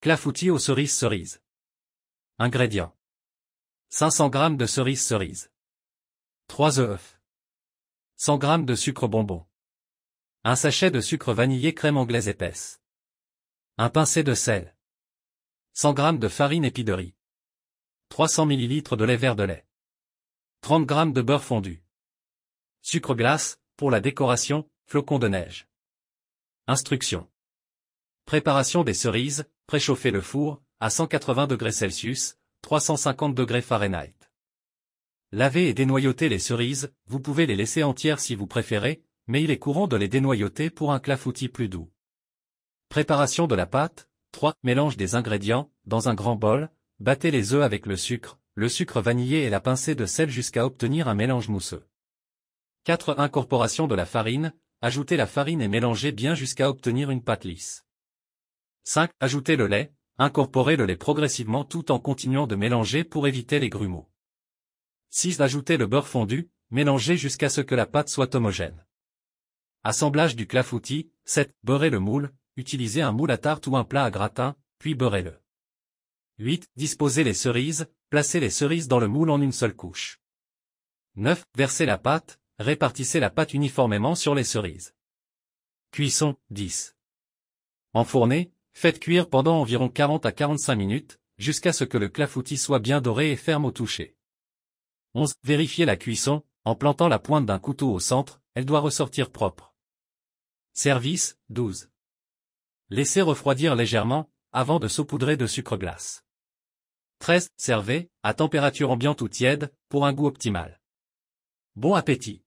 Clafoutis aux cerises. Ingrédients. 500 g de cerises. 3 œufs. 100 g de sucre bonbon. Un sachet de sucre vanillé crème anglaise épaisse. Un pincé de sel. 100 g de farine épi de riz. 300 ml de lait vert de lait. 30 g de beurre fondu. Sucre glace, pour la décoration, flocons de neige. Instructions. Préparation des cerises, préchauffez le four, à 180 degrés Celsius, 350 degrés Fahrenheit. Lavez et dénoyautez les cerises, vous pouvez les laisser entières si vous préférez, mais il est courant de les dénoyauter pour un clafoutis plus doux. Préparation de la pâte. 3. Mélange des ingrédients, dans un grand bol, battez les œufs avec le sucre vanillé et la pincée de sel jusqu'à obtenir un mélange mousseux. 4. Incorporation de la farine, ajoutez la farine et mélangez bien jusqu'à obtenir une pâte lisse. 5. Ajoutez le lait, incorporez le lait progressivement tout en continuant de mélanger pour éviter les grumeaux. 6. Ajoutez le beurre fondu, mélangez jusqu'à ce que la pâte soit homogène. Assemblage du clafoutis. 7. Beurrez le moule, utilisez un moule à tarte ou un plat à gratin, puis beurrez-le. 8. Disposez les cerises, placez les cerises dans le moule en une seule couche. 9. Versez la pâte, répartissez la pâte uniformément sur les cerises. Cuisson. 10. Enfournez, faites cuire pendant environ 40 à 45 minutes, jusqu'à ce que le clafoutis soit bien doré et ferme au toucher. 11. Vérifiez la cuisson, en plantant la pointe d'un couteau au centre, elle doit ressortir propre. Service. 12. Laissez refroidir légèrement, avant de saupoudrer de sucre glace. 13. Servez, à température ambiante ou tiède, pour un goût optimal. Bon appétit!